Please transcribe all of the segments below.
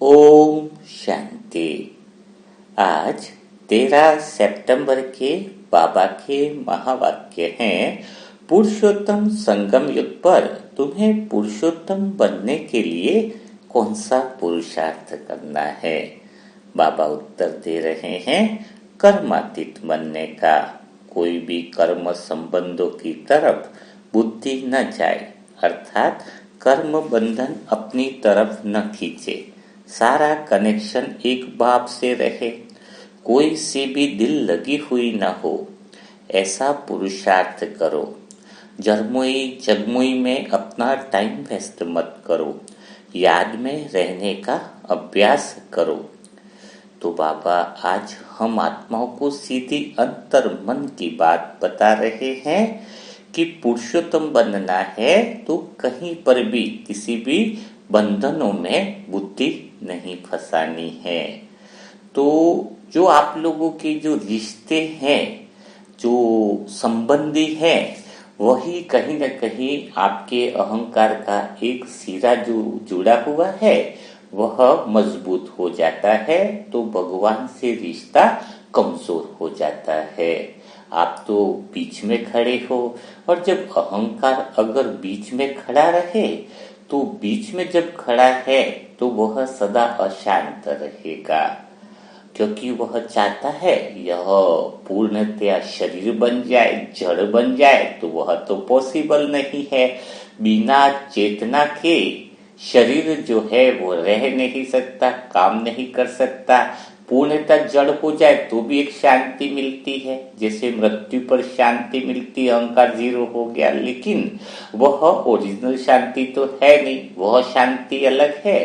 ओम शांति। आज 13 सितंबर के बाबा के महावाक्य हैं। पुरुषोत्तम संगम युग पर तुम्हें पुरुषोत्तम बनने के लिए कौन सा पुरुषार्थ करना है। बाबा उत्तर दे रहे हैं, कर्मातीत बनने का। कोई भी कर्म संबंधों की तरफ बुद्धि न जाए, अर्थात कर्म बंधन अपनी तरफ न खींचे। सारा कनेक्शन एक बाप से रहे, कोई सी भी दिल लगी हुई न हो, ऐसा पुरुषार्थ करो। जरमुई जगमुई में अपना टाइम वेस्ट मत करो, याद में रहने का अभ्यास करो। तो बाबा आज हम आत्माओं को सीधी अंतर मन की बात बता रहे हैं कि पुरुषोत्तम बनना है तो कहीं पर भी किसी भी बंधनों में बुद्धि नहीं फंसानी है। तो जो आप लोगों के जो रिश्ते हैं, जो संबंधी हैं, वही कहीं न कहीं आपके अहंकार का एक सिरा जो जुड़ा हुआ है वह मजबूत हो जाता है, तो भगवान से रिश्ता कमजोर हो जाता है। आप तो बीच में खड़े हो, और जब अहंकार अगर बीच में खड़ा रहे तो बीच में जब खड़ा है तो वह सदा अशांत रहेगा, क्योंकि वह चाहता है यह पूर्णतया शरीर बन जाए, जड़ बन जाए, तो वह तो पॉसिबल नहीं है। बिना चेतना के शरीर जो है वो रह नहीं सकता, काम नहीं कर सकता। पूर्णतः जड़ हो जाए तो भी एक शांति मिलती है, जैसे मृत्यु पर शांति मिलती है, अहंकार जीरो हो गया, लेकिन वह ओरिजिनल शांति तो है नहीं, वह शांति अलग है।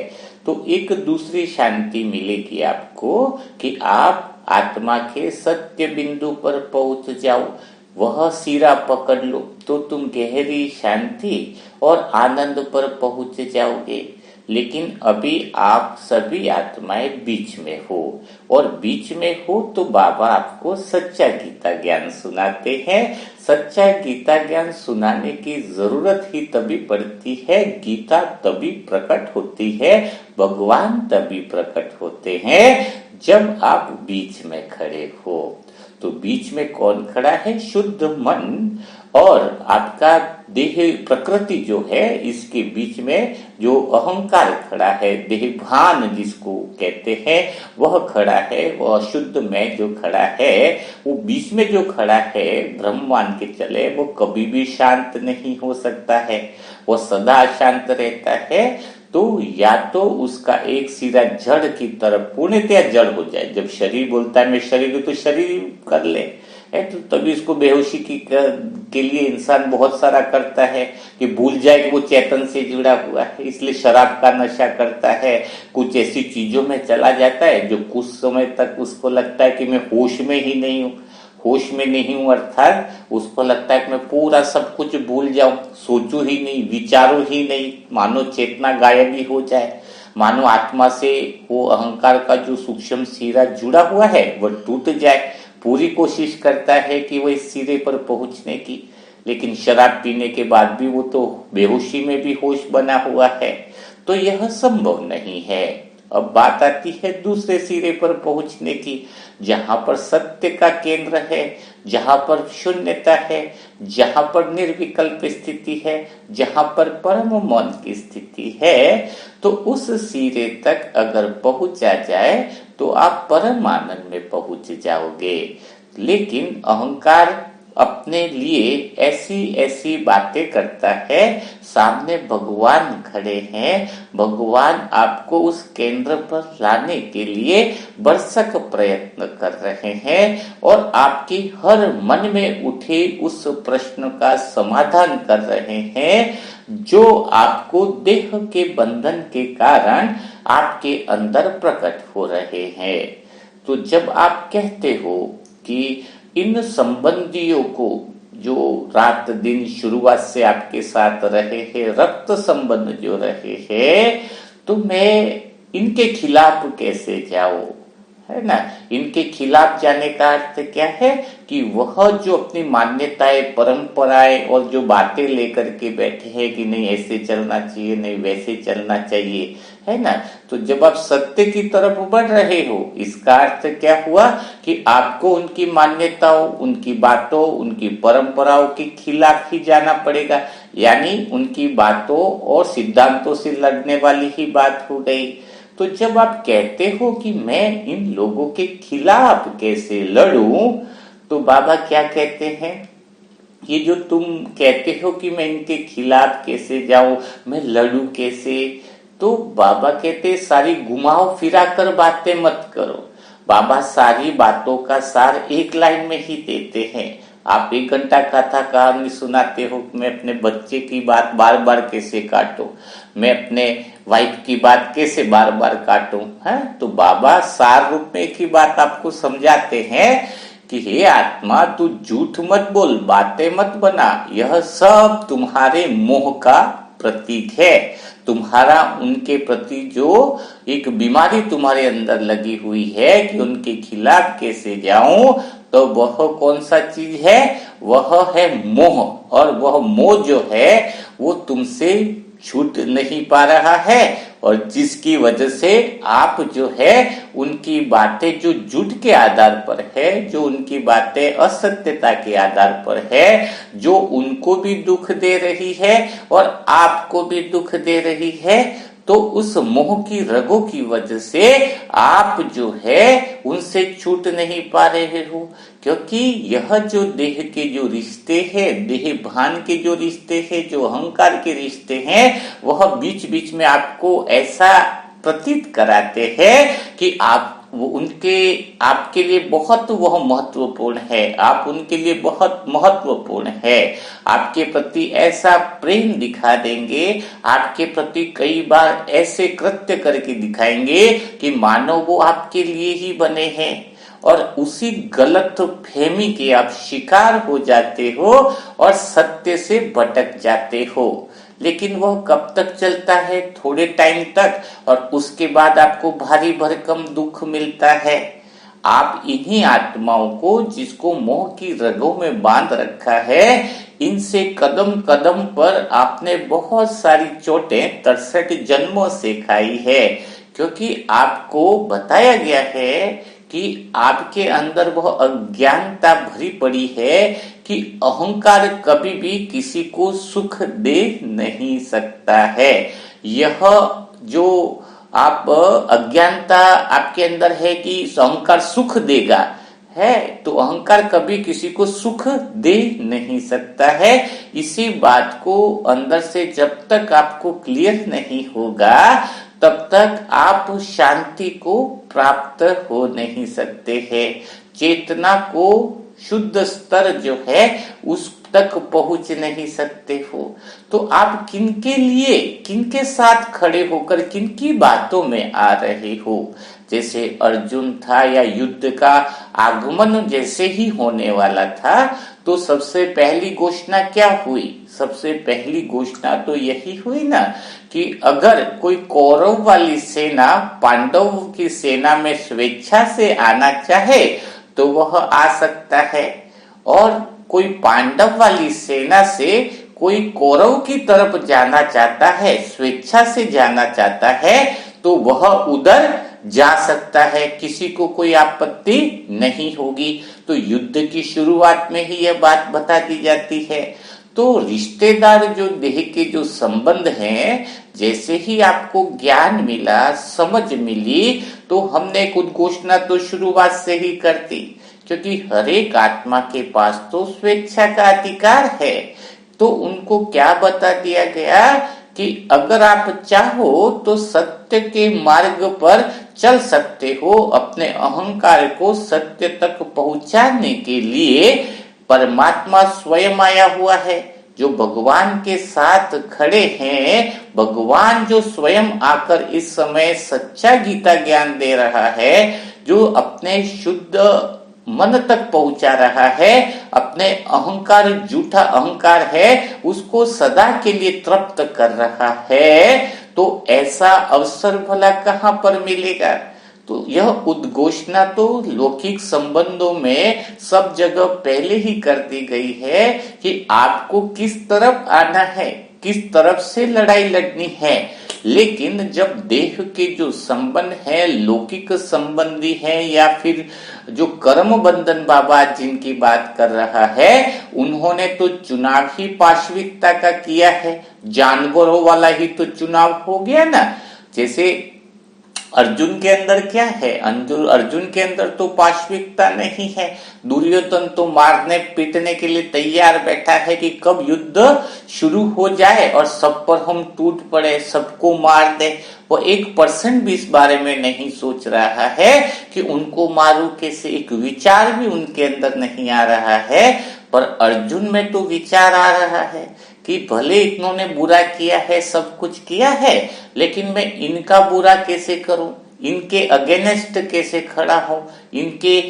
तो एक दूसरी शांति मिलेगी आपको कि आप आत्मा के सत्य बिंदु पर पहुंच जाओ, वह सिरा पकड़ लो तो तुम गहरी शांति और आनंद पर पहुंच जाओगे। लेकिन अभी आप सभी आत्माएं बीच में हो, और बीच में हो तो बाबा आपको सच्चा गीता ज्ञान सुनाते हैं। सच्चा गीता ज्ञान सुनाने की जरूरत ही तभी पड़ती है, गीता तभी प्रकट होती है, भगवान तभी प्रकट होते हैं जब आप बीच में खड़े हो। तो बीच में कौन खड़ा है? शुद्ध मन और आपका देह प्रकृति जो है, इसके बीच में जो अहंकार खड़ा है, देह भान जिसको कहते हैं, वह खड़ा है। वह शुद्ध में जो खड़ा है, वो बीच में जो खड़ा है, ब्रह्म मान के चले, वो कभी भी शांत नहीं हो सकता है, वो सदा शांत रहता है। तो या तो उसका एक सिरा जड़ की तरफ पूर्णतया जड़ हो जाए। जब शरीर बोलता है मैं शरीर हूं, तो शरीर कर ले है, तो तभी इसको बेहोशी के लिए इंसान बहुत सारा करता है कि भूल जाए कि वो चेतन से जुड़ा हुआ है, इसलिए शराब का नशा करता है, कुछ ऐसी चीजों में चला जाता है जो कुछ समय तक उसको लगता है कि मैं होश में ही नहीं हूँ। होश में नहीं हूं अर्थात उसको लगता है कि मैं पूरा सब कुछ भूल जाऊं, सोचूं ही नहीं, विचारूं ही नहीं, मानो चेतना गायब ही हो जाए, मानो आत्मा से वो अहंकार का जो सूक्ष्म सिरा जुड़ा हुआ है वह टूट जाए। पूरी कोशिश करता है कि वो इस सिरे पर पहुंचने की, लेकिन शराब पीने के बाद भी वो तो बेहोशी में भी होश बना हुआ है, तो यह संभव नहीं है। अब बात आती है दूसरे सिरे पर पहुंचने की, जहां पर सत्य का केंद्र है, जहां पर शून्यता है, जहां पर निर्विकल्प स्थिति है, जहां पर परम मौन की स्थिति है। तो उस सिरे तक अगर पहुंचा जाए तो आप परम आनंद में पहुंच जाओगे। लेकिन अहंकार अपने लिए ऐसी ऐसी बातें करता है, सामने भगवान खड़े हैं, भगवान आपको उस केंद्र पर लाने के लिए भरसक प्रयत्न कर रहे हैं, और आपकी हर मन में उठे उस प्रश्न का समाधान कर रहे हैं जो आपको देह के बंधन के कारण आपके अंदर प्रकट हो रहे हैं। तो जब आप कहते हो कि इन संबंधियों को जो रात दिन शुरुआत से आपके साथ रहे हैं, रक्त संबंध जो रहे हैं, तो मैं इनके खिलाफ कैसे जाऊं, है ना। इनके खिलाफ जाने का अर्थ क्या है कि वह जो अपनी मान्यताएं, परंपराएं और जो बातें लेकर के बैठे हैं कि नहीं ऐसे चलना चाहिए, नहीं वैसे चलना चाहिए, है ना। तो जब आप सत्य की तरफ बढ़ रहे हो, इसका अर्थ क्या हुआ कि आपको उनकी मान्यताओं, उनकी बातों, उनकी परंपराओं के खिलाफ ही जाना पड़ेगा, यानी उनकी बातों और सिद्धांतों से लड़ने वाली ही बात हो गई। तो जब आप कहते हो कि मैं इन लोगों के खिलाफ कैसे लड़ूं, तो बाबा क्या कहते हैं, ये जो तुम कहते हो कि मैं इनके खिलाफ कैसे जाऊं, मैं लड़ूं कैसे, तो बाबा कहते सारी घुमाओ फिरा कर बातें मत करो। बाबा सारी बातों का सार एक लाइन में ही देते हैं। आप 1 घंटा कथा कहानी सुनाते हो, मैं अपने बच्चे की बात बार बार कैसे काटूं, मैं अपने वाइफ की बात कैसे बार बार काटूं, है। तो बाबा सार रूप में एक ही बात आपको समझाते हैं कि हे आत्मा, तू झूठ मत बोल, बातें मत बना, यह सब तुम्हारे मोह का प्रतीक है। तुम्हारा उनके प्रति जो एक बीमारी तुम्हारे अंदर लगी हुई है कि उनके खिलाफ कैसे जाऊं, तो वह कौन सा चीज है, वह है मोह। और वह मोह जो है वो तुमसे छूट नहीं पा रहा है, और जिसकी वजह से आप जो है उनकी बातें जो झूठ के आधार पर है, जो उनकी बातें असत्यता के आधार पर है, जो उनको भी दुख दे रही है और आपको भी दुख दे रही है, तो उस मोह की रगों की वजह से आप जो है उनसे छूट नहीं पा रहे हो। क्योंकि यह जो देह के जो रिश्ते हैं, देह भान के जो रिश्ते हैं, जो अहंकार के रिश्ते हैं, वह बीच बीच में आपको ऐसा प्रतीत कराते हैं कि आप वो उनके आपके लिए बहुत वह महत्वपूर्ण है, आप उनके लिए बहुत महत्वपूर्ण है। आपके प्रति ऐसा प्रेम दिखा देंगे, आपके प्रति कई बार ऐसे कृत्य करके दिखाएंगे कि मानो वो आपके लिए ही बने हैं, और उसी गलत फहमी के आप शिकार हो जाते हो और सत्य से भटक जाते हो। लेकिन वह कब तक चलता है, थोड़े टाइम तक, और उसके बाद आपको भारी भरकम दुख मिलता है। आप इन्हीं आत्माओं को, जिसको मोह की रगों में बांध रखा है, इनसे कदम कदम पर आपने बहुत सारी चोटें 63 जन्मों से खाई है। क्योंकि आपको बताया गया है कि आपके अंदर वह अज्ञानता भरी पड़ी है कि अहंकार कभी भी किसी को सुख दे नहीं सकता है। यह जो आप अज्ञानता आपके अंदर है कि अहंकार सुख देगा, है, तो अहंकार कभी किसी को सुख दे नहीं सकता है। इसी बात को अंदर से जब तक आपको क्लियर नहीं होगा, तब तक आप शांति को प्राप्त हो नहीं सकते हैं। चेतना को शुद्ध स्तर जो है उस तक पहुंच नहीं सकते हो। तो आप किनके लिए, किनके साथ खड़े होकर किनकी बातों में आ रहे हो। जैसे अर्जुन था, या युद्ध का आगमन जैसे ही होने वाला था, तो सबसे पहली घोषणा क्या हुई, सबसे पहली घोषणा तो यही हुई ना कि अगर कोई कौरव वाली सेना पांडव की सेना में स्वेच्छा से आना चाहे तो वह आ सकता है, और कोई पांडव वाली सेना से कोई कौरव की तरफ जाना चाहता है, स्वेच्छा से जाना चाहता है, तो वह उधर जा सकता है, किसी को कोई आपत्ति नहीं होगी। तो युद्ध की शुरुआत में ही यह बात बता दी जाती है। तो रिश्तेदार जो देह के जो संबंध हैं, जैसे ही आपको ज्ञान मिला, समझ मिली, तो हमने एक उद्घोषणा तो शुरुआत से ही कर दी, क्योंकि हर एक आत्मा के पास तो स्वेच्छा का अधिकार है। तो उनको क्या बता दिया गया कि अगर आप चाहो तो सत्य के मार्ग पर चल सकते हो, अपने अहंकार को सत्य तक पहुंचाने के लिए परमात्मा स्वयं आया हुआ है, जो भगवान के साथ खड़े हैं। भगवान जो स्वयं आकर इस समय सच्चा गीता ज्ञान दे रहा है, जो अपने शुद्ध मन तक पहुंचा रहा है, अपने अहंकार, झूठा अहंकार है, उसको सदा के लिए तृप्त कर रहा है। तो ऐसा अवसर भला कहां पर मिलेगा। तो यह उद्घोषणा तो लौकिक संबंधों में सब जगह पहले ही कर दी गई है कि आपको किस तरफ आना है, किस तरफ से लड़ाई लड़नी है। लेकिन जब देह के जो संबंध है, लौकिक संबंधी है या फिर जो कर्म बंधन बाबा जिनकी बात कर रहा है, उन्होंने तो चुनाव ही पाशविकता का किया है। जानवरों वाला ही तो चुनाव हो गया ना। जैसे अर्जुन के अंदर क्या है, अर्जुन के अंदर तो पाशविकता नहीं है। दुर्योधन तो मारने पीटने के लिए तैयार बैठा है कि कब युद्ध शुरू हो जाए और सब पर हम टूट पड़े, सबको मार दे। वो 1% भी इस बारे में नहीं सोच रहा है कि उनको मारू कैसे, एक विचार भी उनके अंदर नहीं आ रहा है। पर अर्जुन में तो विचार आ रहा है कि भले इन्होंने बुरा किया है, सब कुछ किया है, लेकिन मैं इनका बुरा कैसे करूं, इनके अगेंस्ट कैसे खड़ा हूं, इनके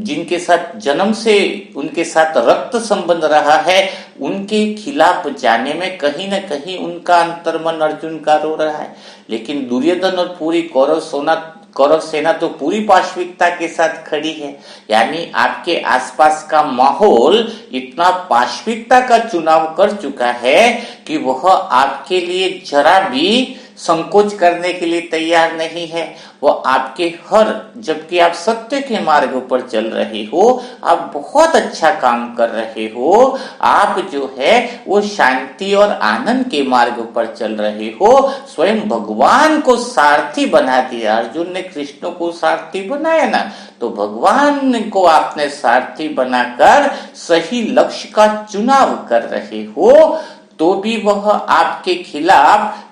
जिनके साथ जन्म से उनके साथ रक्त संबंध रहा है, उनके खिलाफ जाने में कहीं न कहीं उनका अंतर्मन अर्जुन का रो रहा है। लेकिन दुर्योधन और पूरी कौरव सेना तो पूरी पाशविकता के साथ खड़ी है। यानी आपके आसपास का माहौल इतना पाशविकता का चुनाव कर चुका है कि वह आपके लिए जरा भी संकोच करने के लिए तैयार नहीं है। वो आपके जबकि आप सत्य के मार्ग पर चल रहे हो, आप बहुत अच्छा काम कर रहे हो, आप जो है वो शांति और आनंद के मार्ग पर चल रहे हो, स्वयं भगवान को सारथी बना दिया। अर्जुन ने कृष्ण को सारथी बनाया ना, तो भगवान को आपने सारथी बनाकर सही लक्ष्य का चुनाव कर रहे हो, तो भी वह आपके खिलाफ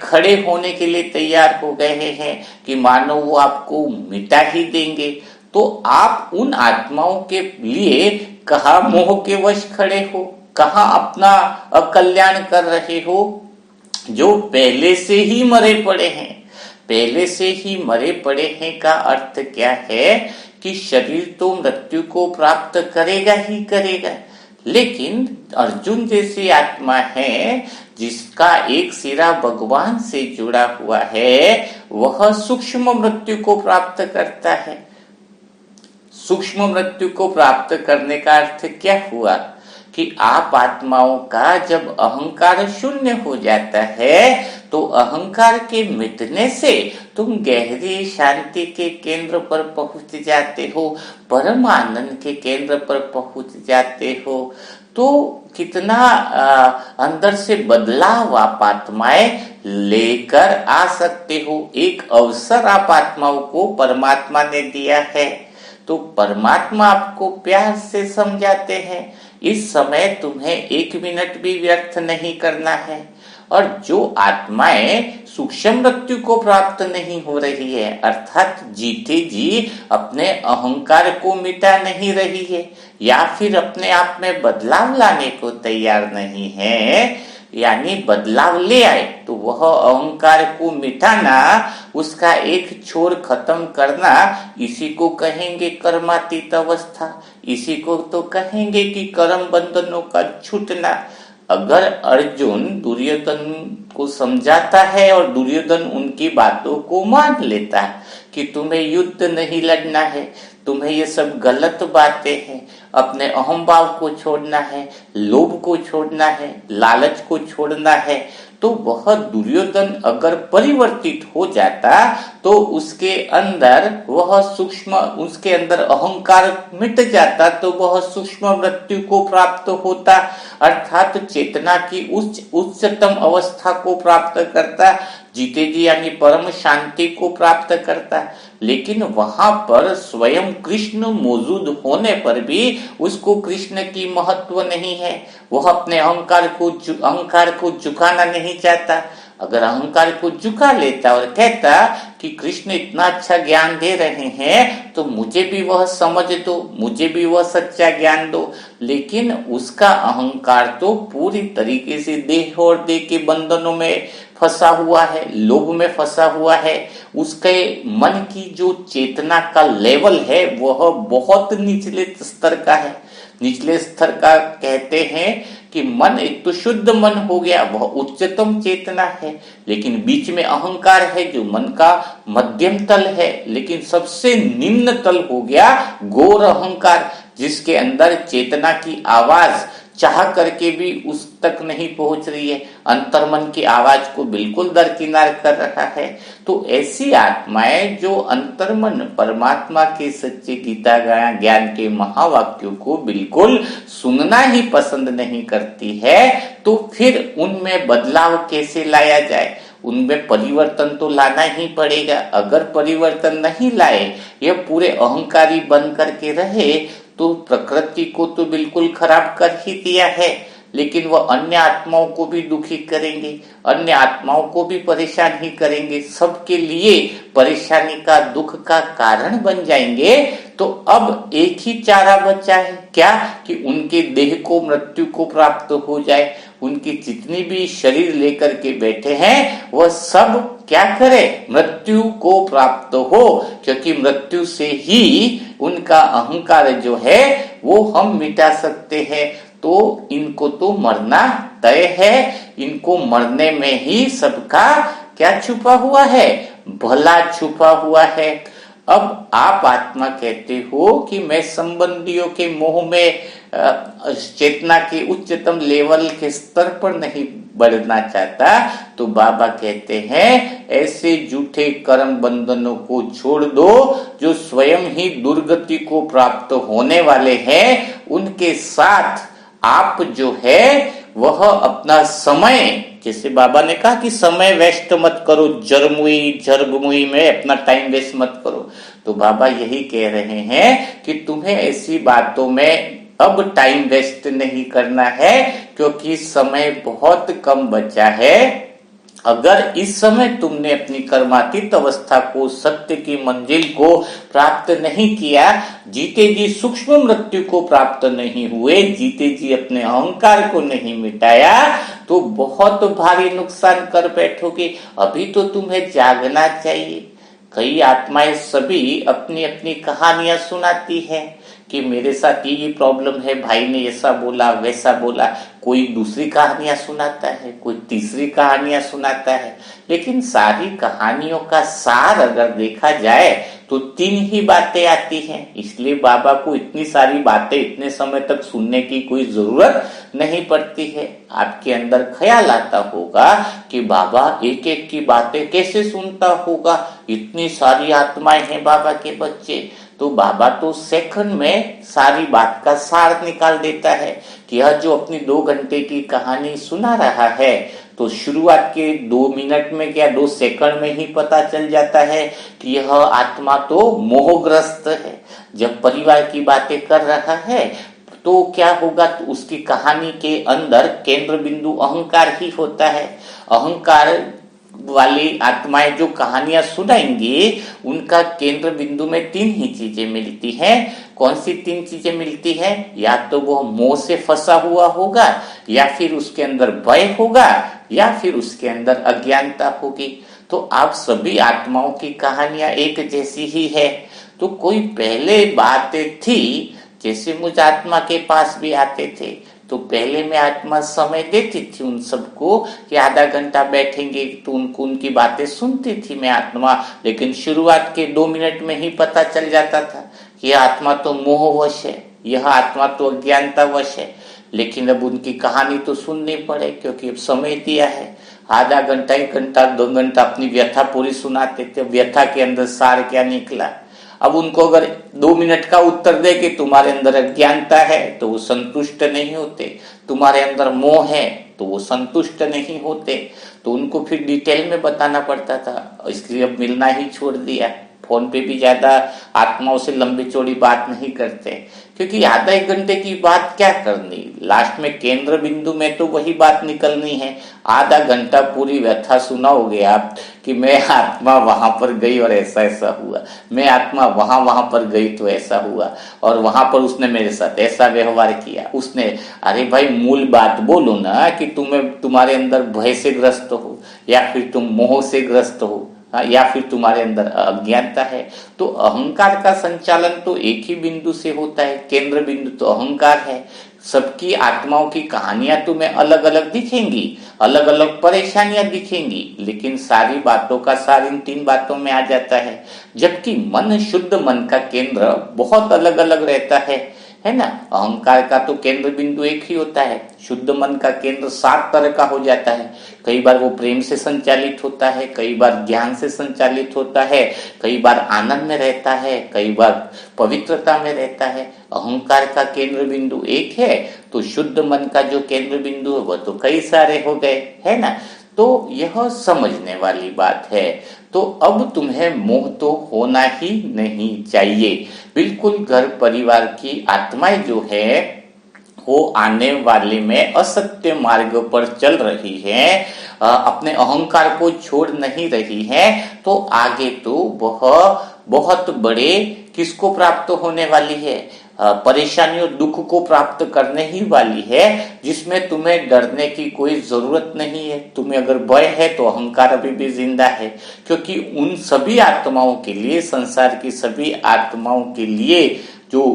खड़े होने के लिए तैयार हो गए हैं कि मानो वो आपको मिटा ही देंगे। तो आप उन आत्माओं के लिए कहाँ मोह के वश खड़े हो, कहाँ अपना अकल्याण कर रहे हो, जो पहले से ही मरे पड़े हैं। पहले से ही मरे पड़े हैं का अर्थ क्या है कि शरीर तो मृत्यु को प्राप्त करेगा ही करेगा, लेकिन अर्जुन जैसी आत्मा है जिसका एक सिरा भगवान से जुड़ा हुआ है, वह सूक्ष्म मृत्यु को प्राप्त करता है। सूक्ष्म मृत्यु को प्राप्त करने का अर्थ क्या हुआ कि आप आत्माओं का जब अहंकार शून्य हो जाता है, तो अहंकार के मिटने से तुम गहरी शांति के केंद्र पर पहुंच जाते हो, परम आनंद के केंद्र पर पहुंच जाते हो। तो कितना अंदर से बदलाव आप आत्माएं लेकर आ सकते हो। एक अवसर आप आत्माओं को परमात्मा ने दिया है, तो परमात्मा आपको प्यार से समझाते हैं, इस समय तुम्हें 1 मिनट भी व्यर्थ नहीं करना है। और जो आत्माएं सूक्ष्म मृत्यु को प्राप्त नहीं हो रही है, अर्थात जीते जी अपने अहंकार को मिटा नहीं रही है या फिर अपने आप में बदलाव लाने को तैयार नहीं है, यानी बदलाव ले आए, तो वह अहंकार को मिटाना, उसका एक छोर खत्म करना, इसी को कहेंगे कर्मातीत अवस्था, इसी को तो कहेंगे कि कर्म बंधनों का छूटना। अगर अर्जुन दुर्योधन को समझाता है और दुर्योधन उनकी बातों को मान लेता है कि तुम्हें युद्ध नहीं लड़ना है, तुम्हें ये सब गलत बातें हैं, अपने अहम भाव को छोड़ना है, लोभ को छोड़ना है, लालच को छोड़ना है, तो वह दुर्योधन अगर परिवर्तित हो जाता तो उसके अंदर उसके अंदर अहंकार मिट जाता, तो वह सूक्ष्म मृत्यु को प्राप्त होता, अर्थात चेतना की उच्चतम अवस्था को प्राप्त करता, जीते जी यानी परम शांति को प्राप्त करता। लेकिन वहां पर स्वयं कृष्ण मौजूद होने पर भी उसको कृष्ण की महत्व नहीं है, वह अपने अहंकार को झुकाना नहीं चाहता। अगर अहंकार को झुका लेता और कहता कि कृष्ण इतना अच्छा ज्ञान दे रहे हैं तो मुझे भी वह समझ दो, मुझे भी वह सच्चा ज्ञान दो, लेकिन उसका अहंकार तो पूरी तरीके से देह और देह के बंधनों में फंसा हुआ है, लोभ में फंसा हुआ है। उसके मन की जो चेतना का लेवल है वह बहुत निचले स्तर का है। निचले स्तर का कहते हैं कि मन एक तो शुद्ध मन हो गया, वह उच्चतम चेतना है, लेकिन बीच में अहंकार है जो मन का मध्यम तल है, लेकिन सबसे निम्न तल हो गया घोर अहंकार, जिसके अंदर चेतना की आवाज चाह करके भी उस तक नहीं पहुंच रही है, अंतर्मन की आवाज को बिल्कुल दरकिनार कर रहा है। तो ऐसी आत्माएं जो अंतर्मन परमात्मा के सच्चे गीता ज्ञान के महावाक्यों को बिल्कुल सुनना ही पसंद नहीं करती है, तो फिर उनमें बदलाव कैसे लाया जाए? उनमें परिवर्तन तो लाना ही पड़ेगा। अगर परिवर्तन नहीं लाए, यह पूरे अहंकारी बन करके रहे, तो प्रकृति को तो बिल्कुल खराब कर ही दिया है, लेकिन वह अन्य आत्माओं को भी दुखी करेंगे, अन्य आत्माओं को भी परेशान ही करेंगे, सबके लिए परेशानी का दुख का कारण बन जाएंगे। तो अब एक ही चारा बचा है, क्या? कि उनके देह को मृत्यु को प्राप्त हो जाए। उनकी जितनी भी शरीर लेकर के बैठे हैं वह सब क्या करे? मृत्यु को प्राप्त हो, क्योंकि मृत्यु से ही उनका अहंकार जो है वो हम मिटा सकते हैं। तो इनको तो मरना तय है, इनको मरने में ही सबका क्या छुपा हुआ है? भला छुपा हुआ है। अब आप आत्मा कहते हो कि मैं संबंधियों के मोह में चेतना के उच्चतम लेवल के स्तर पर नहीं बढ़ना चाहता, तो बाबा कहते हैं ऐसे झूठे कर्म बंधनों को छोड़ दो जो स्वयं ही दुर्गति को प्राप्त होने वाले हैं। उनके साथ आप जो है वह अपना समय, जैसे बाबा ने कहा कि समय वेस्ट मत करो, जरमुई में अपना टाइम वेस्ट मत करो, तो बाबा यही कह रहे हैं कि तुम्हें ऐसी बातों में अब टाइम वेस्ट नहीं करना है, क्योंकि समय बहुत कम बचा है। अगर इस समय तुमने अपनी कर्मातीत अवस्था को, सत्य की मंजिल को प्राप्त नहीं किया, जीते जी सूक्ष्म मृत्यु को प्राप्त नहीं हुए, जीते जी अपने अहंकार को नहीं मिटाया, तो बहुत भारी नुकसान कर बैठोगे। अभी तो तुम्हें जागना चाहिए। कई आत्माएं सभी अपनी अपनी कहानियां सुनाती हैं कि मेरे साथ ये प्रॉब्लम है, भाई ने ऐसा बोला वैसा बोला। कोई दूसरी कहानियां सुनाता है, कोई तीसरी कहानियां सुनाता है, लेकिन सारी कहानियों का सार अगर देखा जाए तो 3 ही बातें आती हैं। इसलिए बाबा को इतनी सारी बातें इतने समय तक सुनने की कोई जरूरत नहीं पड़ती है। आपके अंदर ख्याल आता होगा कि बाबा एक एक की बातें कैसे सुनता होगा, इतनी सारी आत्माएं हैं बाबा के बच्चे। तो बाबा तो सेकंड में सारी बात का सार निकाल देता है कि यह जो अपनी 2 घंटे की कहानी सुना रहा है, तो शुरुआत के 2 मिनट में क्या 2 सेकंड में ही पता चल जाता है कि यह आत्मा तो मोहग्रस्त है। जब परिवार की बातें कर रहा है तो क्या होगा? तो उसकी कहानी के अंदर केंद्र बिंदु अहंकार ही होता है। अहंकार वाली आत्माएं जो कहानियां सुनाएंगी, उनका केंद्र बिंदु में 3 ही चीजें मिलती हैं। कौन सी 3 चीजें मिलती हैं? या तो वो मोह से फंसा हुआ होगा, या फिर उसके अंदर भय होगा, या फिर उसके अंदर अज्ञानता होगी। तो आप सभी आत्माओं की कहानियां एक जैसी ही है। तो कोई पहले बातें थी, जैसे मुझ आत्मा के पास भी आते थे, तो पहले मैं आत्मा समय देती थी उन सबको कि आधा घंटा बैठेंगे, तो उनको उनकी बातें सुनती थी मैं आत्मा। लेकिन शुरुआत के 2 मिनट में ही पता चल जाता था कि यह आत्मा तो मोहवश है, यह आत्मा तो अज्ञानतावश है। लेकिन अब उनकी कहानी तो सुननी पड़े, क्योंकि अब समय दिया है। आधा घंटा, 1 घंटा, 2 घंटा अपनी व्यथा पूरी सुनाते थे। व्यथा के अंदर सार क्या निकला? अब उनको अगर 2 मिनट का उत्तर दे कि तुम्हारे अंदर अज्ञानता है, तो वो संतुष्ट नहीं होते। तुम्हारे अंदर मोह है, तो वो संतुष्ट नहीं होते। तो उनको फिर डिटेल में बताना पड़ता था। इसलिए अब मिलना ही छोड़ दिया। फोन पे भी ज्यादा आत्माओं से लंबी चौड़ी बात नहीं करते, क्योंकि आधा 1 घंटे की बात क्या करनी, लास्ट में केंद्र बिंदु में तो वही बात निकलनी है। आधा घंटा पूरी व्यथा सुनाओगे आप कि मैं आत्मा वहां पर गई और ऐसा ऐसा हुआ, मैं आत्मा वहां पर गई तो ऐसा हुआ, और वहां पर उसने मेरे साथ ऐसा व्यवहार किया उसने। अरे भाई, मूल बात बोलो ना कि तुम्हारे अंदर भय से ग्रस्त हो, या फिर तुम मोह से ग्रस्त हो, या फिर तुम्हारे अंदर अज्ञानता है। तो अहंकार का संचालन तो एक ही बिंदु से होता है, केंद्र बिंदु तो अहंकार है। सबकी आत्माओं की कहानियां तुम्हें अलग अलग दिखेंगी, अलग अलग परेशानियां दिखेंगी, लेकिन सारी बातों का सार इन 3 बातों में आ जाता है। जबकि मन, शुद्ध मन का केंद्र बहुत अलग अलग रहता है। है ना। अहंकार का तो केंद्र बिंदु एक ही होता है, शुद्ध मन का केंद्र 7 तरह का हो जाता है। कई बार वो प्रेम से संचालित होता है, कई बार ज्ञान से संचालित होता है, कई बार आनंद में रहता है, कई बार पवित्रता में रहता है। अहंकार का केंद्र बिंदु एक है, तो शुद्ध मन का जो केंद्र बिंदु है वह तो कई सारे हो गए, है ना। तो यह समझने वाली बात है। तो अब तुम्हें मोह तो होना ही नहीं चाहिए। बिल्कुल घर परिवार की आत्माएं जो है वो आने वाले में असत्य मार्ग पर चल रही है, अपने अहंकार को छोड़ नहीं रही है, तो आगे तो वह बहुत बड़े किसको प्राप्त होने वाली है, परेशानियों दुख को प्राप्त करने ही वाली है, जिसमें तुम्हें डरने की कोई जरूरत नहीं है। तुम्हें अगर भय है तो अहंकार अभी भी जिंदा है, क्योंकि उन सभी आत्माओं के लिए, संसार की सभी आत्माओं के लिए जो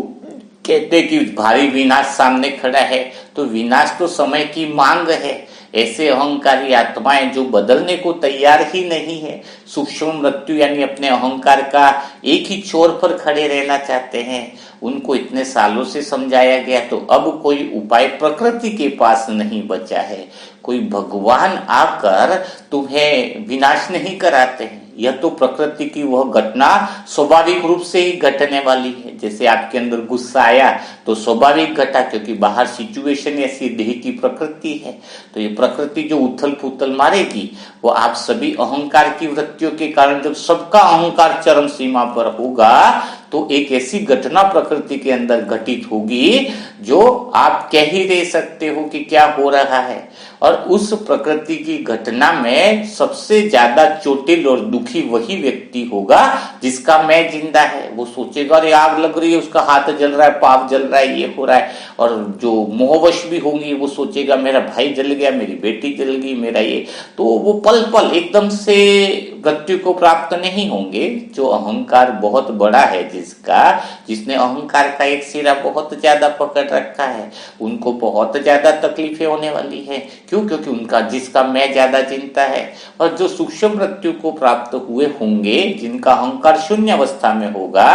कहते कि भारी विनाश सामने खड़ा है, तो विनाश तो समय की मांग है। ऐसे अहंकारी आत्माएं जो बदलने को तैयार ही नहीं है, सूक्ष्म मृत्यु यानी अपने अहंकार का एक ही छोर पर खड़े रहना चाहते हैं, उनको इतने सालों से समझाया गया, तो अब कोई उपाय प्रकृति के पास नहीं बचा है। कोई भगवान आकर तुम्हें विनाश नहीं कराते हैं। यह तो प्रकृति की वह घटना स्वाभाविक रूप से ही घटने वाली है। जैसे आपके अंदर गुस्सा आया तो स्वाभाविक घटा, क्योंकि बाहर सिचुएशन ऐसी, देह की प्रकृति है। तो ये प्रकृति जो उथल पुथल मारेगी, वो आप सभी अहंकार की वृत्तियों के कारण, जब सबका अहंकार चरम सीमा पर होगा, तो एक ऐसी घटना प्रकृति के अंदर घटित होगी जो आप कह ही नहीं सकते हो कि क्या हो रहा है। और उस प्रकृति की घटना में सबसे ज्यादा चोटिल और दुखी वही व्यक्ति होगा जिसका मैं जिंदा है। वो सोचेगा अरे आग लग रही है, उसका हाथ जल रहा है, पाप जल रहा है, ये हो रहा है। और जो मोहवश भी होंगी वो सोचेगा मेरा भाई जल गया, मेरी बेटी जल गई, मेरा ये, तो वो पल पल एकदम से मृत्यु को प्राप्त नहीं होंगे। जो अहंकार बहुत बड़ा है, जिसने अहंकार का एक सिरा बहुत ज्यादा पकड़ रखा है, उनको बहुत ज्यादा तकलीफें होने वाली है। क्यों? क्योंकि उनका जिसका मैं ज्यादा चिंता है। और जो सूक्ष्म मृत्यु को प्राप्त हुए होंगे, जिनका अहंकार शून्य अवस्था में होगा,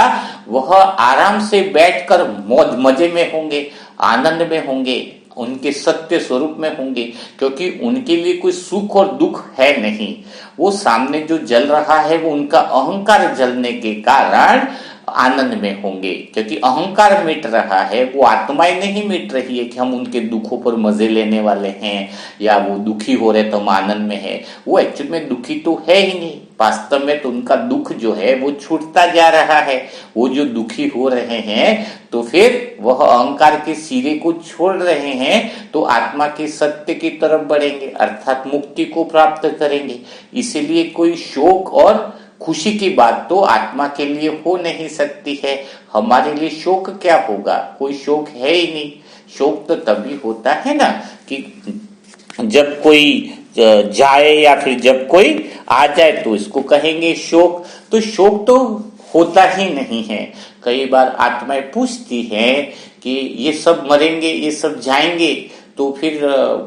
वह आराम से बैठकर मौज मजे में होंगे, आनंद में होंगे, उनके सत्य स्वरूप में होंगे, क्योंकि उनके लिए कोई सुख और दुख है नहीं। वो सामने जो जल रहा है वो उनका अहंकार जलने के कारण आनंद में होंगे, क्योंकि अहंकार मिट रहा है। वो आत्माएं नहीं मिट रही है कि हम उनके दुखों पर मजे लेने वाले हैं, या वो दुखी हो रहे तो हम आनंद में है। वो एक्चुअली में दुखी तो है ही नहीं, वास्तव में तो उनका दुख जो है वो छूटता जा रहा है। वो जो दुखी हो रहे हैं, तो फिर वह अहंकार के सिरे को छोड़ रहे हैं, तो आत्मा के सत्य की तरफ बढ़ेंगे, अर्थात मुक्ति को प्राप्त करेंगे। इसीलिए कोई शोक और खुशी की बात तो आत्मा के लिए हो नहीं सकती है। हमारे लिए शोक क्या होगा? कोई शोक है ही नहीं। शोक तो तभी होता है ना कि जब कोई जाए या फिर जब कोई आ जाए तो इसको कहेंगे शोक। तो शोक तो होता ही नहीं है। कई बार आत्माएं पूछती हैं कि ये सब मरेंगे, ये सब जाएंगे, तो फिर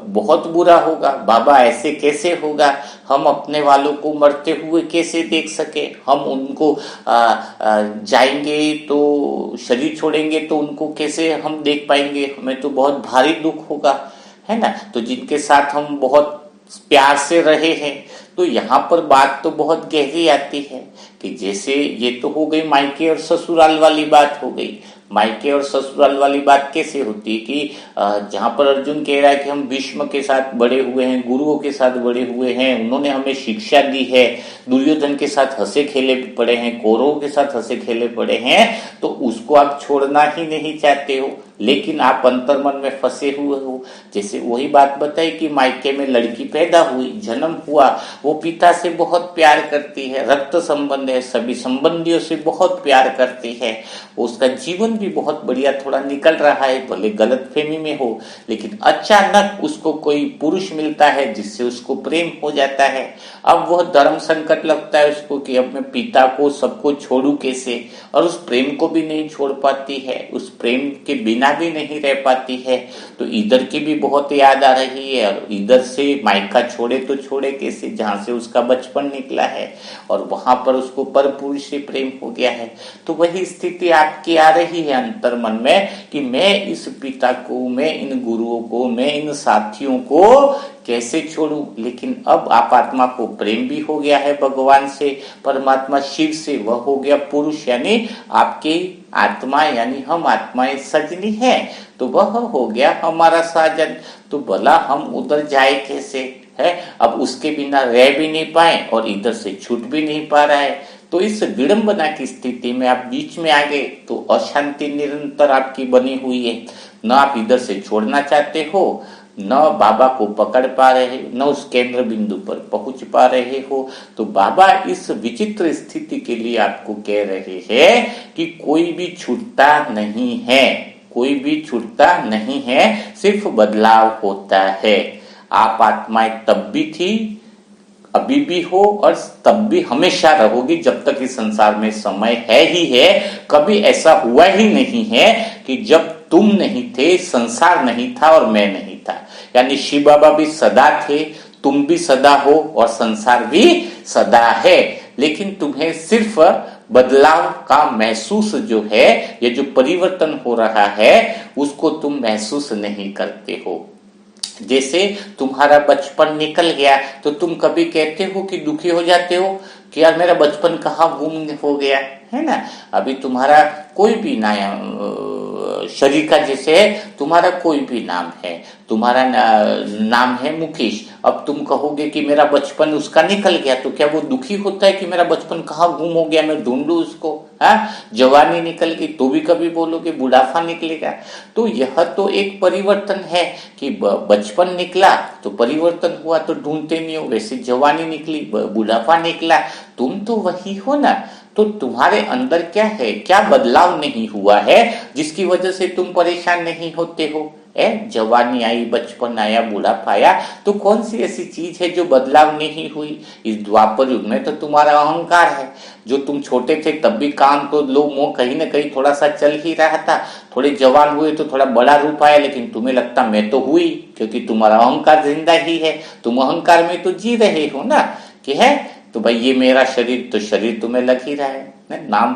बहुत बुरा होगा। बाबा ऐसे कैसे होगा? हम अपने वालों को मरते हुए कैसे देख सके? हम उनको जाएंगे तो शरीर छोड़ेंगे तो उनको कैसे हम देख पाएंगे? हमें तो बहुत भारी दुख होगा, है ना। तो जिनके साथ हम बहुत प्यार से रहे हैं, तो यहाँ पर बात तो बहुत गहरी आती है कि जैसे ये तो हो गई मायके और ससुराल वाली बात हो गई। मायके और ससुराल वाली बात कैसे होती है कि जहां पर अर्जुन कह रहा है कि हम भीष्म के साथ बड़े हुए हैं, गुरुओं के साथ बड़े हुए हैं, उन्होंने हमें शिक्षा दी है, दुर्योधन के साथ हंसे खेले पड़े हैं, कौरवों के साथ हंसे खेले पड़े हैं, तो उसको आप छोड़ना ही नहीं चाहते हो, लेकिन आप अंतर्मन में फंसे हुए हो। जैसे वही बात बताई कि मायके में लड़की पैदा हुई, जन्म हुआ, वो पिता से बहुत प्यार करती है, रक्त संबंध है, सभी संबंधियों से बहुत प्यार करती है, उसका जीवन भी बहुत बढ़िया थोड़ा निकल रहा है, भले गलतफहमी में हो, लेकिन अचानक उसको कोई पुरुष मिलता है जिससे उसको प्रेम हो जाता है। अब वह धर्म संकट लगता है उसको कि अब मैं पिता को सबको छोड़ू कैसे, और उस प्रेम को भी नहीं छोड़ पाती है। उस प्रेम के बिना यहाँ भी नहीं रह पाती है, तो इधर की भी बहुत याद आ रही है, और इधर से मायका छोड़े तो छोड़े कैसे, जहाँ से उसका बचपन निकला है और वहां पर उसको पर पुरुष से प्रेम हो गया है। तो वही स्थिति आपकी आ रही है अंतर मन में कि मैं इस पिता को, मैं इन गुरुओं को, मैं इन साथियों को कैसे छोड़ूं। लेकिन अब आप आत्मा को प्रेम भी हो गया है भगवान से, परमात्मा शिव से, वह हो गया पुरुष, यानी आपकी आत्मा यानी हम आत्माएं सजनी है, तो वह हो गया हमारा साजन। तो भला हम उधर जाए कैसे है, अब उसके बिना रह भी नहीं पाए और इधर से छूट भी नहीं पा रहा है। तो इस विडंबना की स्थिति में आप बीच में आ गए, तो अशांति निरंतर आपकी बनी हुई है। न आप इधर से छोड़ना चाहते हो, न बाबा को पकड़ पा रहे, न उस केंद्र बिंदु पर पहुंच पा रहे हो। तो बाबा इस विचित्र स्थिति के लिए आपको कह रहे हैं कि कोई भी छूटता नहीं है, कोई भी छूटता नहीं है, सिर्फ बदलाव होता है। आप आत्माएं तब भी थी, अभी भी हो और तब भी हमेशा रहोगी, जब तक इस संसार में समय है ही है। कभी ऐसा हुआ ही नहीं है कि जब तुम नहीं थे, संसार नहीं था और मैं नहीं था। यानी शिव बाबा भी सदा थे, तुम भी सदा हो और संसार भी सदा है, लेकिन तुम्हें सिर्फ बदलाव का महसूस जो है, ये जो परिवर्तन हो रहा है, उसको तुम महसूस नहीं करते हो। जैसे तुम्हारा बचपन निकल गया तो तुम कभी कहते हो कि दुखी हो जाते हो कि यार मेरा बचपन कहाँ गुम हो गया, है ना। अभी तुम्हारा कोई भी शरीर का जैसे तुम्हारा कोई भी नाम है, तुम्हारा नाम है मुकेश, अब तुम कहोगे कि मेरा बचपन उसका निकल गया, तो क्या वो दुखी होता है कि मेरा बचपन कहाँ गुम हो गया, मैं ढूंढूं उसको। हाँ, जवानी निकल गई तो भी कभी बोलोगे बुढ़ापा निकलेगा। तो यह तो एक परिवर्तन है कि बचपन निकला तो परिवर्तन हुआ, तो ढूंढते नहीं हो। वैसे जवानी निकली, बुढ़ापा निकला, तुम तो वही हो ना। तो तुम्हारे अंदर क्या है, क्या बदलाव नहीं हुआ है जिसकी वजह से तुम परेशान नहीं होते हो। जवानी आई, बचपन आया, बुढ़ापा आया, तो कौन सी ऐसी चीज है जो बदलाव नहीं हुई। इस द्वापर युग में तो तुम्हारा अहंकार है, जो तुम छोटे थे तब भी काम तो लोग मोह कहीं ना कहीं थोड़ा सा चल ही रहा था। थोड़े जवान हुए तो थोड़ा बड़ा रूप आया, लेकिन तुम्हें लगता मैं तो हुई, क्योंकि तुम्हारा अहंकार जिंदा ही है, तुम अहंकार में तो जी रहे हो ना कि है। तो भाई ये मेरा शरीर, तो शरीर तुम्हें लग ही रहा है, नाम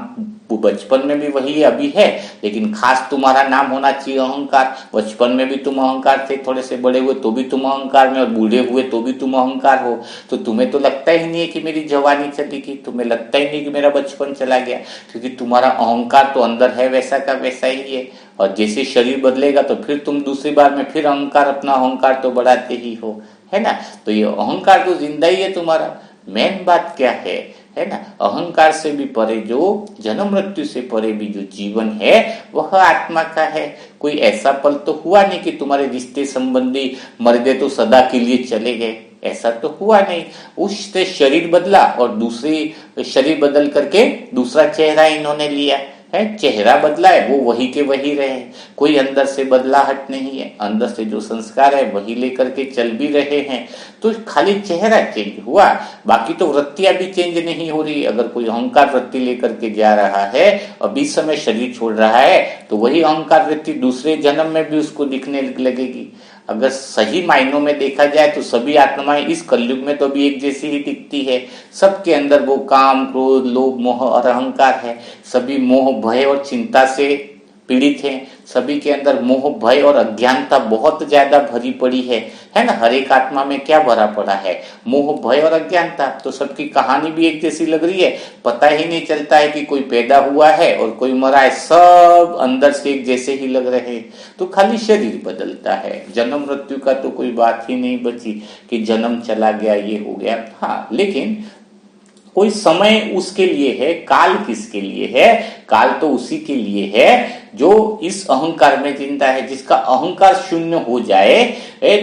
बचपन में भी वही अभी है, लेकिन खास तुम्हारा नाम होना चाहिए अहंकार। बचपन में भी तुम अहंकार थे, थोड़े से बड़े हुए तो भी तुम अहंकार में, और बूढ़े हुए तो भी तुम अहंकार हो। तो तुम्हें तो लगता ही नहीं है कि मेरी जवानी चली गई, तुम्हें लगता ही नहीं कि मेरा बचपन चला गया, क्योंकि तुम्हारा अहंकार तो अंदर है, वैसा का वैसा ही है। और जैसे शरीर बदलेगा तो फिर तुम दूसरी बार में फिर अहंकार, अपना अहंकार तो बढ़ाते ही हो, है ना। तो ये अहंकार तो जिंदा ही है तुम्हारा। मेन बात क्या है ना, अहंकार से भी परे, जो जन्म मृत्यु से परे भी जो जीवन है वह आत्मा का है। कोई ऐसा पल तो हुआ नहीं कि तुम्हारे रिश्ते संबंधी मर गए तो सदा के लिए चले गए, ऐसा तो हुआ नहीं। उससे शरीर बदला और दूसरी शरीर बदल करके दूसरा चेहरा इन्होंने लिया है, चेहरा बदला है, वो वही के वही रहे, कोई अंदर से बदलाहट नहीं है, अंदर से जो संस्कार है वही लेकर के चल भी रहे हैं। तो खाली चेहरा चेंज हुआ, बाकी तो वृत्तियां भी चेंज नहीं हो रही। अगर कोई अहंकार वृत्ति लेकर के जा रहा है और 20 समय शरीर छोड़ रहा है, तो वही अहंकार वृत्ति दूसरे जन्म में भी उसको दिखने लगेगी। अगर सही मायनों में देखा जाए तो सभी आत्माएं इस कलयुग में तो भी एक जैसी ही दिखती है। सबके अंदर वो काम, क्रोध, लोभ, मोह और अहंकार है। सभी मोह, भय और चिंता से पीड़ित हैं। सभी के अंदर मोह, भय और अज्ञानता बहुत ज्यादा भरी पड़ी है ना। हर एक आत्मा में क्या भरा पड़ा है, मोह, भय और अज्ञानता। तो सबकी कहानी भी एक जैसी लग रही है, पता ही नहीं चलता है कि कोई पैदा हुआ है और कोई मरा है, सब अंदर से एक जैसे ही लग रहे हैं। तो खाली शरीर बदलता है, जन्म मृत्यु का तो कोई बात ही नहीं बची कि जन्म चला गया, ये हो गया। हाँ, लेकिन कोई समय उसके लिए है, काल किसके लिए है, काल तो उसी के लिए है जो इस अहंकार में जिंदा है। जिसका अहंकार शून्य हो जाए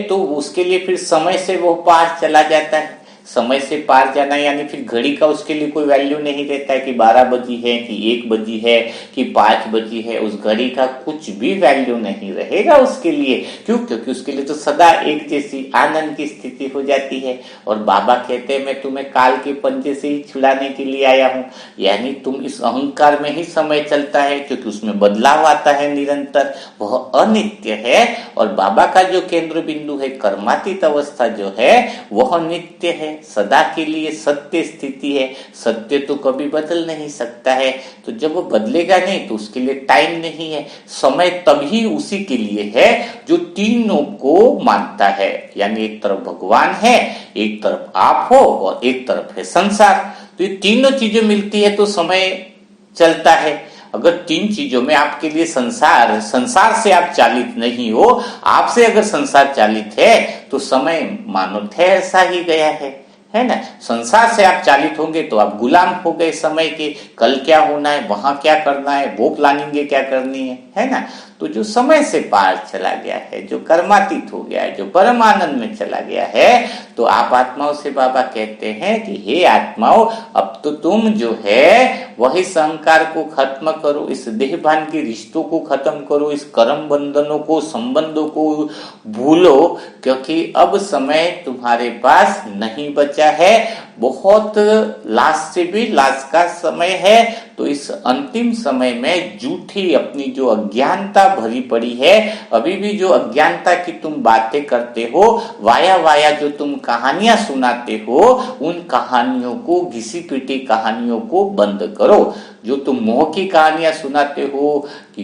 तो उसके लिए फिर समय से वो पार चला जाता है। समय से पार जाना, यानी फिर घड़ी का उसके लिए कोई वैल्यू नहीं रहता है कि 12 बजी है कि 1 बजी है कि 5 बजी है। उस घड़ी का कुछ भी वैल्यू नहीं रहेगा उसके लिए। क्यों? क्योंकि उसके लिए तो सदा एक जैसी आनंद की स्थिति हो जाती है। और बाबा कहते हैं मैं तुम्हें काल के पंजे से ही छुड़ाने के लिए आया हूं। यानी तुम इस अहंकार में ही समय चलता है, क्योंकि उसमें बदलाव आता है निरंतर, वह अनित्य है। और बाबा का जो केंद्र बिंदु है, कर्मातीत अवस्था जो है, वह नित्य है, सदा के लिए सत्य स्थिति है। सत्य तो कभी बदल नहीं सकता है। तो जब वो बदलेगा नहीं तो उसके लिए टाइम नहीं है। समय तभी उसी के लिए है जो तीनों को मानता है। यानी एक तरफ भगवान है, एक तरफ आप हो और एक तरफ है संसार। तो ये तीनों चीजें मिलती है तो समय चलता है। अगर तीन चीजों में आपके लिए संसार से आप चालित नहीं हो, आपसे अगर संसार चालित है तो समय मानो ठहर सा ही गया है ना। संसार से आप चालित होंगे तो आप गुलाम हो गए समय के। कल क्या होना है, वहां क्या करना है, वो प्लानिंग क्या करनी है ना। तो जो समय से पार चला गया है, जो कर्मातीत हो गया है, जो परम आनंद में चला गया है, तो आप आत्माओं से बाबा कहते हैं कि हे आत्माओं, अब तो तुम जो है वही संस्कार को खत्म करो, इस देहभान के रिश्तों को खत्म करो, इस कर्म बंधनों को, संबंधों को भूलो, क्योंकि अब समय तुम्हारे पास नहीं बचा है। बहुत लास्ट से भी लास्ट का समय है। तो इस अंतिम समय में झूठी अपनी जो अज्ञानता भरी पड़ी है, अभी भी जो अज्ञानता की तुम बातें करते हो, वाया वाया जो तुम कहानियां सुनाते हो, उन कहानियों को, घिसी पीटी कहानियों को बंद करो। जो तुम मोह की कहानियां सुनाते हो कि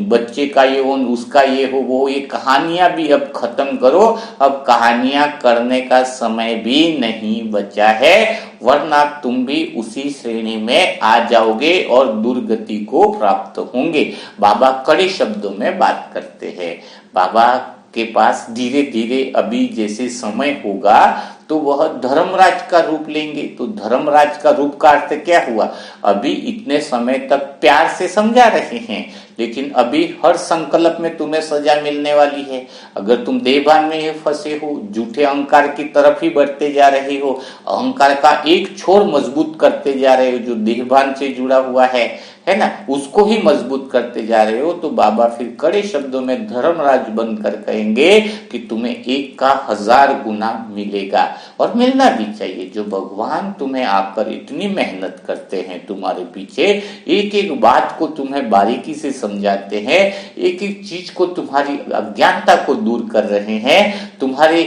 बच्चे का ये हो, उसका ये हो, वो, ये कहानियां भी अब खत्म करो। अब कहानियां करने का समय भी नहीं बचा है, वरना तुम भी उसी श्रेणी में आ जाओगे और दुर्गति को प्राप्त होंगे। बाबा कड़े शब्दों में बात करते हैं। बाबा के पास धीरे धीरे अभी जैसे समय होगा तो वह धर्मराज का रूप लेंगे। तो धर्मराज का रूप का अर्थ क्या हुआ? अभी इतने समय तक प्यार से समझा रहे हैं, लेकिन अभी हर संकल्प में तुम्हें सजा मिलने वाली है। अगर तुम देहभान में फंसे हो, झूठे अहंकार की तरफ ही बढ़ते जा रहे हो, अहंकार का एक छोर मजबूत करते जा रहे हो जो देहभान से जुड़ा हुआ है ना, उसको ही मजबूत करते जा रहे हो, तो बाबा फिर कड़े शब्दों में धर्मराज बनकर कहेंगे कि तुम्हें 1 का 1000 गुना मिलेगा। और मिलना भी चाहिए। जो भगवान तुम्हें आकर इतनी मेहनत करते हैं तुम्हारे पीछे, एक एक बात को तुम्हें बारीकी से समझाते हैं, एक एक चीज को, तुम्हारी अज्ञानता को दूर कर रहे हैं तुम्हारे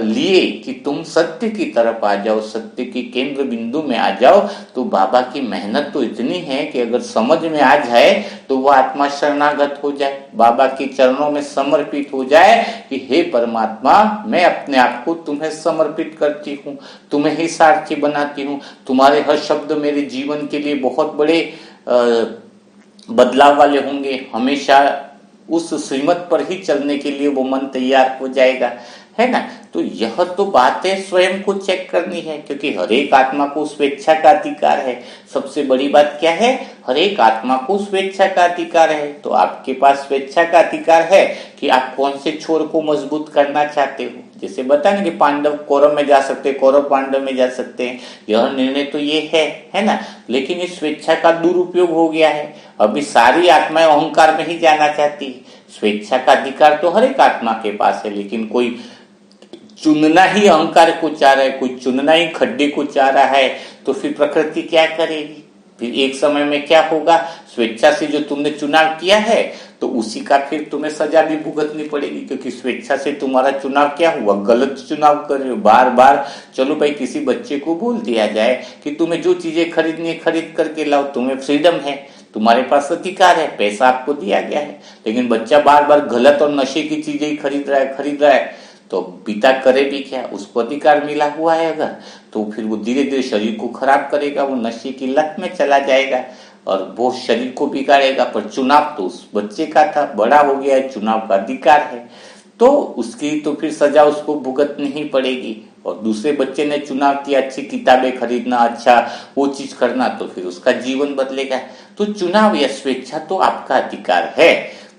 लिए कि तुम सत्य की तरफ आ जाओ, सत्य के केंद्र बिंदु में आ जाओ। तो बाबा की मेहनत तो इतनी है कि अगर समझ में आ जाए तो वह आत्मा शरणागत हो जाए, बाबा के चरणों में समर्पित हो जाए कि हे परमात्मा, मैं अपने आप को तुम्हें समर्पित करती हूँ, तुम्हें ही सारथी बनाती हूँ। तुम्हारे हर शब्द मेरे जीवन के लिए बहुत बड़े बदलाव वाले होंगे। हमेशा उस श्रीमत पर ही चलने के लिए वो मन तैयार हो जाएगा, है ना। तो यह तो बातें स्वयं को चेक करनी है, क्योंकि हर एक आत्मा को स्वेच्छा का अधिकार है। सबसे बड़ी बात क्या है? हर एक आत्मा को स्वेच्छा का अधिकार है। तो आपके पास स्वेच्छा का अधिकार है कि आप कौन से छोर को मजबूत करना चाहते हो। जैसे बता ना कि पांडव कौरव में जा सकते हैं, कौरव पांडव में जा सकते हैं, यह निर्णय तो ये है ना। लेकिन इस स्वेच्छा का दुरुपयोग हो गया है। अभी सारी आत्माएं अहंकार में ही जाना चाहती है। स्वेच्छा का अधिकार तो हर एक आत्मा के पास है, लेकिन कोई चुनना ही अहंकार को चाह रहा है, कोई चुनना ही खड्डे को चाह रहा है, तो फिर प्रकृति क्या करेगी? फिर एक समय में क्या होगा? स्वेच्छा से जो तुमने चुनाव किया है तो उसी का फिर तुम्हें सजा भी भुगतनी पड़ेगी, क्योंकि स्वेच्छा से तुम्हारा चुनाव क्या हुआ? गलत चुनाव कर रहे हो बार बार। चलो भाई, किसी बच्चे को बोल दिया जाए कि तुम्हें जो चीजें खरीदनी है खरीद करके लाओ, तुम्हें फ्रीडम है, तुम्हारे पास अधिकार है, पैसा आपको दिया गया है, लेकिन बच्चा बार बार गलत और नशे की चीजें ही खरीद रहा है, तो पिता करे भी क्या? उसको अधिकार मिला हुआ है अगर, तो फिर वो धीरे धीरे शरीर को खराब करेगा, वो नशे की लत में चला जाएगा और वो शरीर को बिगाड़ेगा। पर चुनाव तो उस बच्चे का था, बड़ा हो गया है, चुनाव का अधिकार है, तो उसकी तो फिर सजा उसको भुगतनी ही पड़ेगी। और दूसरे बच्चे ने चुनाव किया अच्छी किताबें खरीदना, अच्छा वो चीज करना, तो फिर उसका जीवन बदलेगा। तो चुनाव या स्वेच्छा तो आपका अधिकार है।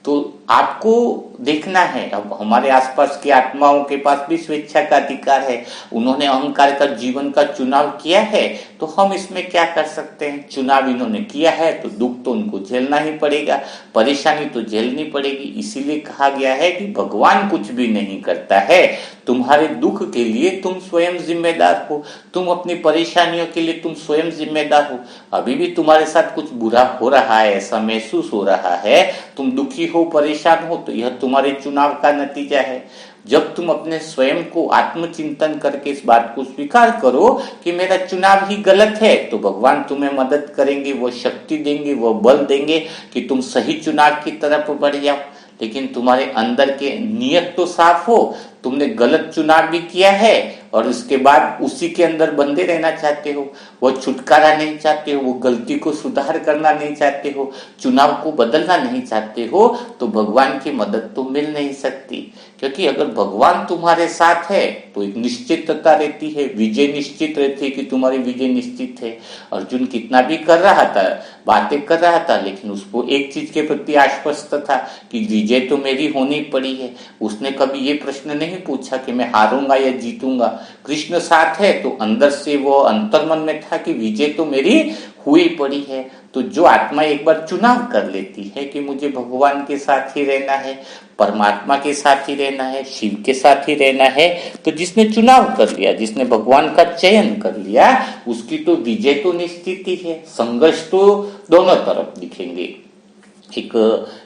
तो आपको देखना है। अब हमारे आसपास की आत्माओं के पास भी स्वेच्छा का अधिकार है, उन्होंने अहंकार का जीवन का चुनाव किया है, तो हम इसमें क्या कर सकते हैं? चुनाव इन्होंने किया है तो दुख तो उनको झेलना ही पड़ेगा, परेशानी तो झेलनी पड़ेगी। इसीलिए कहा गया है कि भगवान कुछ भी नहीं करता है, तुम्हारे दुख के लिए तुम स्वयं जिम्मेदार हो, तुम अपनी परेशानियों के लिए तुम स्वयं जिम्मेदार हो। अभी भी तुम्हारे साथ कुछ बुरा हो रहा है, ऐसा महसूस हो रहा है, तुम दुखी हो, परेशान हो, तो यह तुम्हारे चुनाव का नतीजा है। जब तुम अपने स्वयं को आत्मचिंतन करके इस बात को स्वीकार करो कि मेरा चुनाव ही गलत है, तो भगवान तुम्हें मदद करेंगे, वो शक्ति देंगे, वो बल देंगे कि तुम सही चुनाव की तरफ बढ़ जाओ। लेकिन तुम्हारे अंदर के नियत तो साफ हो, तुमने गलत चुनाव भी किया है और उसके बाद उसी के अंदर बंधे रहना चाहते हो, वो छुटकारा नहीं चाहते हो, वो गलती को सुधार करना नहीं चाहते हो, चुनाव को बदलना नहीं चाहते हो, तो भगवान की मदद तो मिल नहीं सकती। क्योंकि अगर भगवान तुम्हारे साथ है तो एक निश्चितता रहती है, विजय निश्चित रहती है कि तुम्हारी विजय निश्चित है। अर्जुन कितना भी कर रहा था, बातें कर रहा था, लेकिन उसको एक चीज के प्रति आश्वस्त था कि विजय तो मेरी होनी पड़ी है। उसने कभी ये प्रश्न नहीं पूछा कि मैं हारूंगा या जीतूंगा। कृष्ण साथ है तो अंदर से वो अंतर्मन में था कि विजय तो मेरी हुई पड़ी है। तो जो आत्मा एक बार चुनाव कर लेती है कि मुझे भगवान के साथ ही रहना है, परमात्मा के साथ ही रहना है, शिव के साथ ही रहना है, तो जिसने चुनाव कर लिया, जिसने भगवान का चयन कर लिया, उसकी तो विजय तो निश्चित ही है। संघर्ष तो दोनों तरफ दिखेंगे,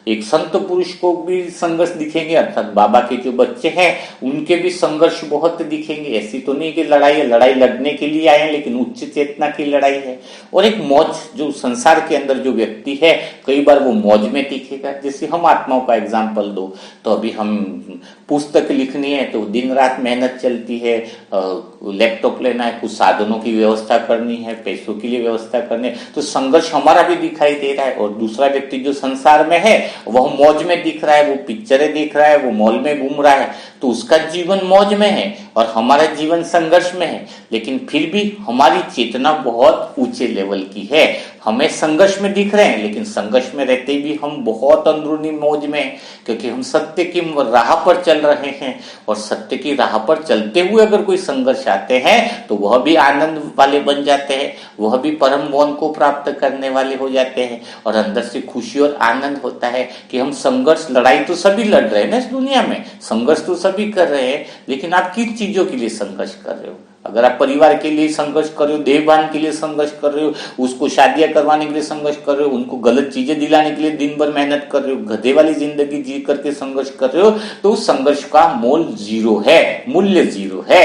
एक संत पुरुष को भी संघर्ष दिखेंगे, अर्थात बाबा के जो बच्चे हैं उनके भी संघर्ष बहुत दिखेंगे। ऐसी तो नहीं कि लड़ाई है, लड़ाई लड़ने के लिए आए, लेकिन उच्च चेतना की लड़ाई है। और एक मौज, जो संसार के अंदर जो व्यक्ति है कई बार वो मौज में दिखेगा। जैसे हम आत्माओं का एग्जाम्पल दो, तो अभी हम पुस्तक लिखनी है तो दिन रात मेहनत चलती है, लैपटॉप लेना है, कुछ साधनों की व्यवस्था करनी है, पैसों के लिए व्यवस्था करनी है, तो संघर्ष हमारा भी दिखाई दे रहा है। और दूसरा व्यक्ति जो संसार में है वह मौज में दिख रहा है, वो पिक्चरें देख रहा है, वो मॉल में घूम रहा है, तो उसका जीवन मौज में है और हमारा जीवन संघर्ष में है। लेकिन फिर भी हमारी चेतना बहुत ऊंचे लेवल की है। हमें संघर्ष में दिख रहे हैं, लेकिन संघर्ष में रहते भी हम बहुत अंदरूनी मौज में हैं, क्योंकि हम सत्य की राह पर चल रहे हैं। और सत्य की राह पर चलते हुए अगर कोई संघर्ष आते हैं तो वह भी आनंद वाले बन जाते हैं, वह भी परम मौन को प्राप्त करने वाले हो जाते हैं। और अंदर से खुशी और आनंद होता है कि हम संघर्ष, लड़ाई तो सभी लड़ रहे हैं ना इस दुनिया में, संघर्ष तो सभी कर रहे हैं, लेकिन आप किन चीजों के लिए संघर्ष कर रहे हो? अगर आप परिवार के लिए संघर्ष कर रहे हो, देहभान के लिए संघर्ष कर रहे हो, उसको शादियां करवाने के लिए संघर्ष कर रहे हो, उनको गलत चीजें दिलाने के लिए दिन भर मेहनत कर रहे हो, गधे वाली जिंदगी जी करके संघर्ष कर रहे हो, तो उस संघर्ष का मोल जीरो है, मूल्य जीरो है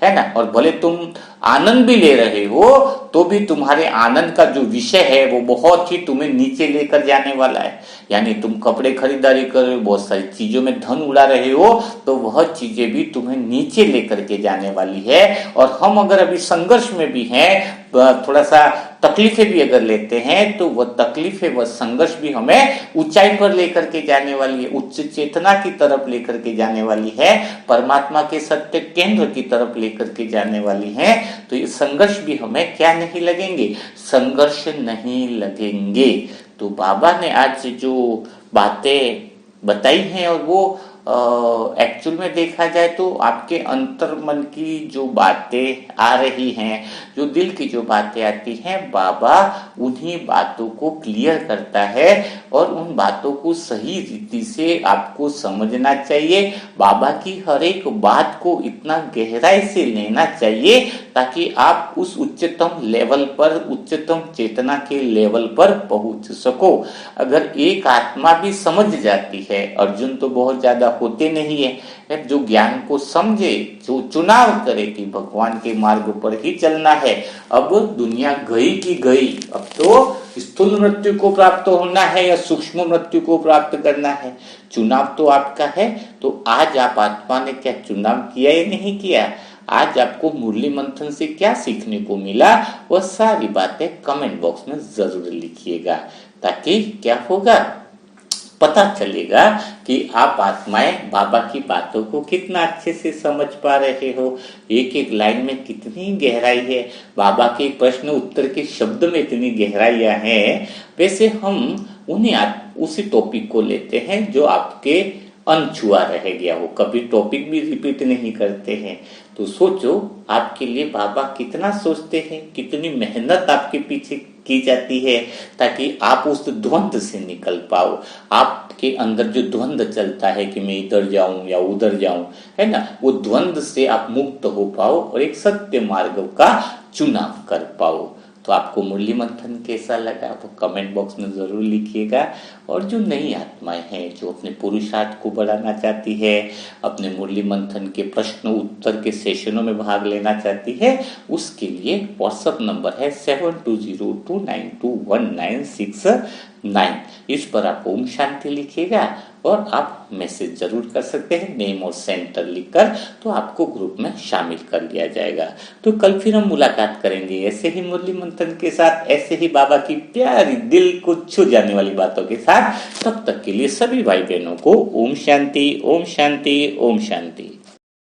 ना। और भले तुम आनंद भी ले रहे हो तो भी तुम्हारे आनंद का जो विषय है वो बहुत ही तुम्हें नीचे लेकर जाने वाला है। यानी तुम कपड़े खरीदारी कर रहे हो, बहुत सारी चीजों में धन उड़ा रहे हो, तो वह चीजें भी तुम्हें नीचे लेकर के जाने वाली है। और हम अगर अभी संघर्ष में भी हैं, थोड़ा सा तकलीफें भी अगर लेते हैं, तो वह तकलीफें, वह संघर्ष भी हमें ऊंचाई पर लेकर के जाने वाली है, उच्च चेतना की तरफ लेकर के जाने वाली है, परमात्मा के सत्य केंद्र की तरफ लेकर के जाने वाली है। तो ये संघर्ष भी हमें क्या नहीं लगेंगे? संघर्ष नहीं लगेंगे। तो बाबा ने आज जो बातें बताई हैं, और वो एक्चुअल में देखा जाए तो आपके अंतर मन की जो बातें आ रही हैं, जो दिल की जो बातें आती हैं, बाबा उन्हीं बातों को क्लियर करता है और उन बातों को सही रीति से आपको समझना चाहिए। बाबा की हर एक बात को इतना गहराई से लेना चाहिए ताकि आप उस उच्चतम लेवल पर, उच्चतम चेतना के लेवल पर पहुंच सको। अगर एक आत्मा भी समझ जाती है, अर्जुन तो बहुत ज्यादा होते नहीं है, जो ज्ञान को समझे, जो चुनाव करे कि भगवान के मार्ग पर ही चलना है, अब दुनिया गई की गई, अब तो स्थूल मृत्यु को प्राप्त होना है या सूक्ष्म मृत्यु को प्राप्त करना है, चुनाव तो आपका है। तो आज आप आत्मा ने क्या चुनाव किया या नहीं किया? आज आपको मुरली मंथन से क्या सीखने को मिला? वह सारी बातें कमेंट बॉक्स में जरूर लिखिएगा, ताकि क्या होगा, पता चलेगा कि आप आत्माएं बाबा की बातों को कितना अच्छे से समझ पा रहे हो। एक एक लाइन में कितनी गहराई है, बाबा के प्रश्न उत्तर के शब्द में इतनी गहराइयां हैं। वैसे हम उन्हें आप उसी टॉपिक को लेते हैं जो आपके अनछुआ रह गया हो, कभी टॉपिक भी रिपीट नहीं करते हैं। तो सोचो आपके लिए बाबा कितना सोचते हैं, कितनी मेहनत आपके पीछे की जाती है ताकि आप उस द्वंद से निकल पाओ। आपके अंदर जो द्वंद चलता है कि मैं इधर जाऊं या उधर जाऊं, है ना, वो द्वंद से आप मुक्त हो पाओ और एक सत्य मार्ग का चुनाव कर पाओ। तो आपको मुरली मंथन कैसा लगा वो कमेंट बॉक्स में जरूर लिखिएगा। और जो नई आत्माएं हैं जो अपने पुरुषार्थ को बढ़ाना चाहती है, अपने मुरली मंथन के प्रश्न उत्तर के सेशनों में भाग लेना चाहती है, उसके लिए व्हाट्सएप नंबर है 7202921969। इस पर आप ओम शांति लिखिएगा और आप मैसेज जरूर कर सकते हैं नेम और सेंटर लिखकर, तो आपको ग्रुप में शामिल कर लिया जाएगा। तो कल फिर हम मुलाकात करेंगे ऐसे ही मुरली मंथन के साथ, ऐसे ही बाबा की प्यारी दिल को छू जाने वाली बातों के साथ। तब तक के लिए सभी भाई बहनों को ओम शांति, ओम शांति, ओम शांति।